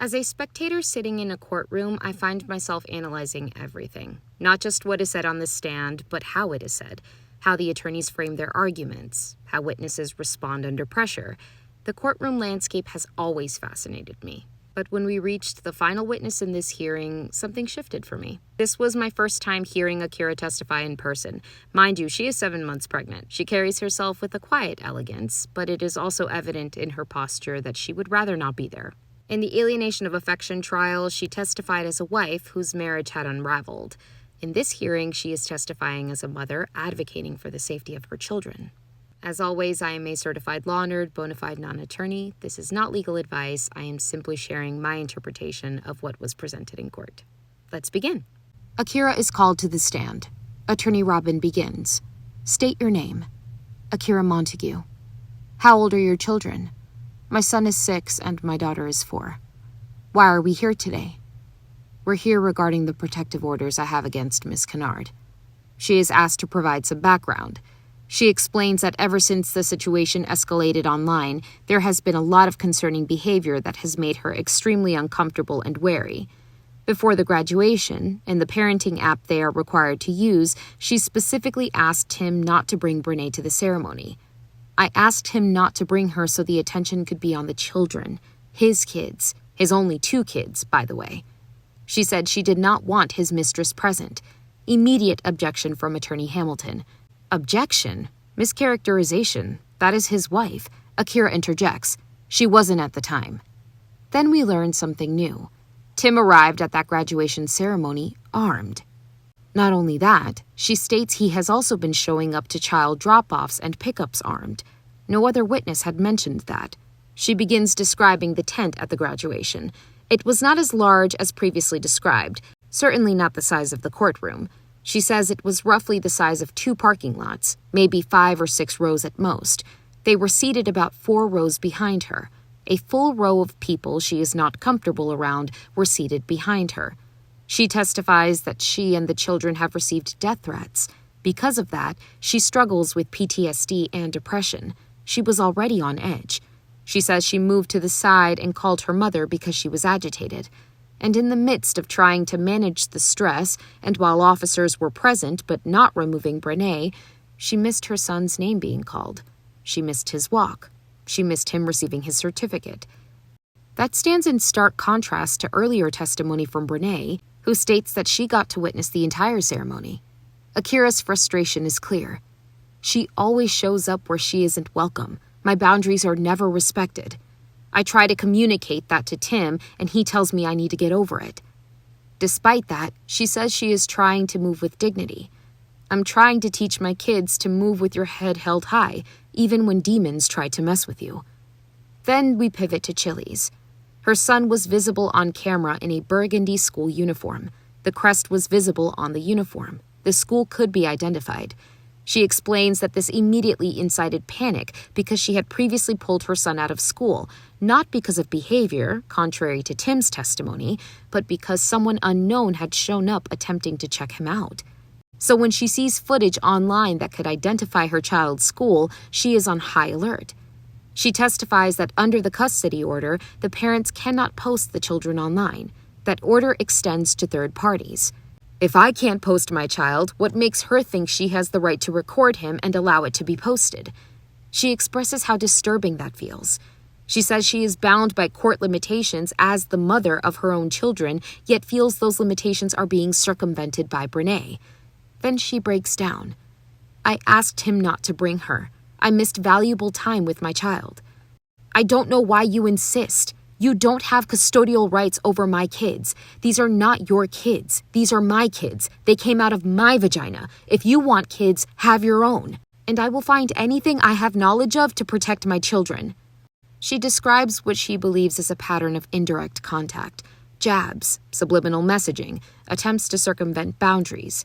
As a spectator sitting in a courtroom, I find myself analyzing everything. Not just what is said on the stand, but how it is said, how the attorneys frame their arguments, how witnesses respond under pressure. The courtroom landscape has always fascinated me. But when we reached the final witness in this hearing, something shifted for me. This was my first time hearing Akira testify in person. Mind you, she is 7 months pregnant. She carries herself with a quiet elegance, but it is also evident in her posture that she would rather not be there. In the alienation of affection trial, she testified as a wife whose marriage had unraveled. In this hearing, she is testifying as a mother, advocating for the safety of her children. As always, I am a certified law nerd, bona fide non-attorney. This is not legal advice. I am simply sharing my interpretation of what was presented in court. Let's begin. Akira is called to the stand. Attorney Robin begins. State your name. Akira Montague. How old are your children? My son is 6 and my daughter is 4. Why are we here today? We're here regarding the protective orders I have against Miss Kennard. She is asked to provide some background. She explains that ever since the situation escalated online, there has been a lot of concerning behavior that has made her extremely uncomfortable and wary. Before the graduation, in the parenting app they are required to use, she specifically asked him not to bring Brenay to the ceremony. I asked him not to bring her so the attention could be on the children, his kids, his only 2 kids, by the way. She said she did not want his mistress present. Immediate objection from Attorney Hamilton. Objection? Mischaracterization. That is his wife. Akira interjects. She wasn't at the time. Then we learned something new. Tim arrived at that graduation ceremony armed. Not only that, she states he has also been showing up to child drop-offs and pickups armed. No other witness had mentioned that. She begins describing the tent at the graduation. It was not as large as previously described, certainly not the size of the courtroom. She says it was roughly the size of 2 parking lots, maybe 5 or 6 rows at most. They were seated about 4 rows behind her. A full row of people she is not comfortable around were seated behind her. She testifies that she and the children have received death threats. Because of that, she struggles with PTSD and depression. She was already on edge. She says she moved to the side and called her mother because she was agitated. And in the midst of trying to manage the stress, and while officers were present but not removing Brenay, she missed her son's name being called. She missed his walk. She missed him receiving his certificate. That stands in stark contrast to earlier testimony from Brenay, who states that she got to witness the entire ceremony. Akira's frustration is clear. She always shows up where she isn't welcome. My boundaries are never respected. I try to communicate that to Tim, and he tells me I need to get over it. Despite that, she says she is trying to move with dignity. I'm trying to teach my kids to move with your head held high, even when demons try to mess with you. Then we pivot to Chili's. Her son was visible on camera in a burgundy school uniform. The crest was visible on the uniform. The school could be identified. She explains that this immediately incited panic because she had previously pulled her son out of school, not because of behavior, contrary to Tim's testimony, but because someone unknown had shown up attempting to check him out. So when she sees footage online that could identify her child's school, she is on high alert. She testifies that under the custody order, the parents cannot post the children online. That order extends to third parties. If I can't post my child, what makes her think she has the right to record him and allow it to be posted? She expresses how disturbing that feels. She says she is bound by court limitations as the mother of her own children, yet feels those limitations are being circumvented by Brenay. Then she breaks down. I asked him not to bring her. I missed valuable time with my child. I don't know why you insist. You don't have custodial rights over my kids. These are not your kids. These are my kids. They came out of my vagina. If you want kids, have your own. And I will find anything I have knowledge of to protect my children. She describes what she believes is a pattern of indirect contact, jabs, subliminal messaging, attempts to circumvent boundaries.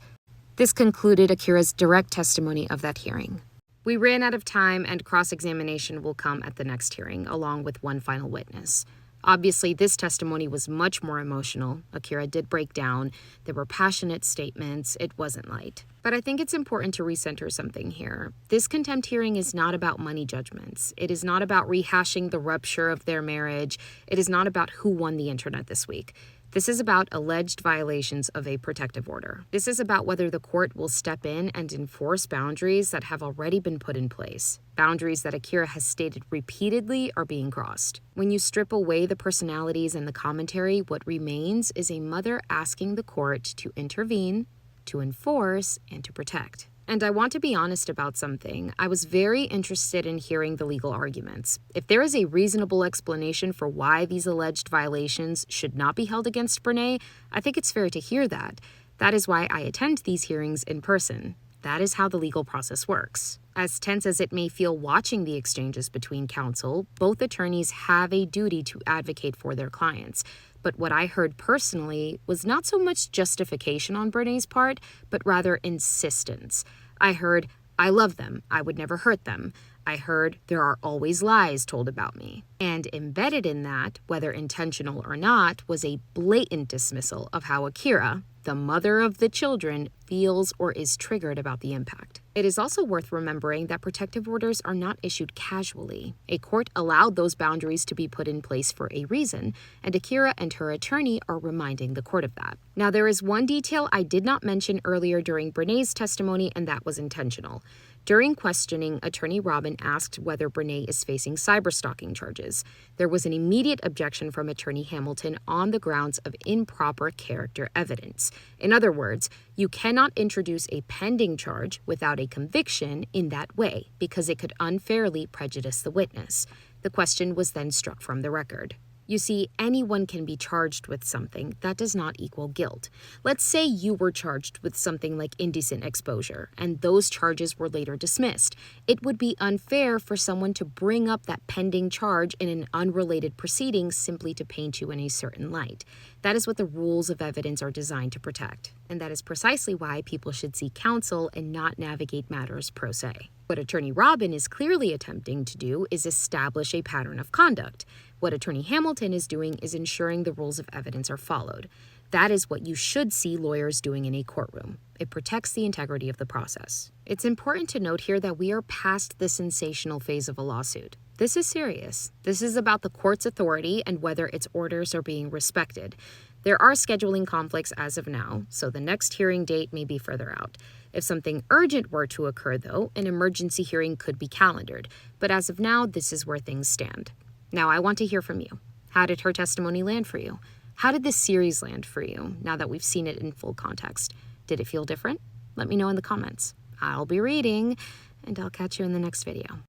This concluded Akira's direct testimony of that hearing. We ran out of time, and cross-examination will come at the next hearing, along with one final witness. Obviously, this testimony was much more emotional. Akira did break down. There were passionate statements. It wasn't light. But I think it's important to recenter something here. This contempt hearing is not about money judgments. It is not about rehashing the rupture of their marriage. It is not about who won the internet this week. This is about alleged violations of a protective order. This is about whether the court will step in and enforce boundaries that have already been put in place, boundaries that Akira has stated repeatedly are being crossed. When you strip away the personalities and the commentary, what remains is a mother asking the court to intervene, to enforce, and to protect. And I want to be honest about something. I was very interested in hearing the legal arguments. If there is a reasonable explanation for why these alleged violations should not be held against Brenay, I think it's fair to hear that. That is why I attend these hearings in person. That is how the legal process works. As tense as it may feel watching the exchanges between counsel, both attorneys have a duty to advocate for their clients. But what I heard personally was not so much justification on Brenay's part, but rather insistence. I heard, "I love them. I would never hurt them." I heard, "There are always lies told about me." And embedded in that, whether intentional or not, was a blatant dismissal of how Akira, the mother of the children, feels or is triggered about the impact. It is also worth remembering that protective orders are not issued casually. A court allowed those boundaries to be put in place for a reason, and Akira and her attorney are reminding the court of that. Now, there is one detail I did not mention earlier during Brenay's testimony, and that was intentional. During questioning, Attorney Robin asked whether Brenay is facing cyberstalking charges. There was an immediate objection from Attorney Hamilton on the grounds of improper character evidence. In other words, you cannot introduce a pending charge without a conviction in that way because it could unfairly prejudice the witness. The question was then struck from the record. You see, anyone can be charged with something. That does not equal guilt. Let's say you were charged with something like indecent exposure, and those charges were later dismissed. It would be unfair for someone to bring up that pending charge in an unrelated proceeding simply to paint you in a certain light. That is what the rules of evidence are designed to protect. And that is precisely why people should seek counsel and not navigate matters pro se. What Attorney Robin is clearly attempting to do is establish a pattern of conduct. What Attorney Hamilton is doing is ensuring the rules of evidence are followed. That is what you should see lawyers doing in a courtroom. It protects the integrity of the process. It's important to note here that we are past the sensational phase of a lawsuit. This is serious. This is about the court's authority and whether its orders are being respected. There are scheduling conflicts as of now, so the next hearing date may be further out. If something urgent were to occur, though, an emergency hearing could be calendared. But as of now, this is where things stand. Now, I want to hear from you. How did her testimony land for you? How did this series land for you, now that we've seen it in full context? Did it feel different? Let me know in the comments. I'll be reading, and I'll catch you in the next video.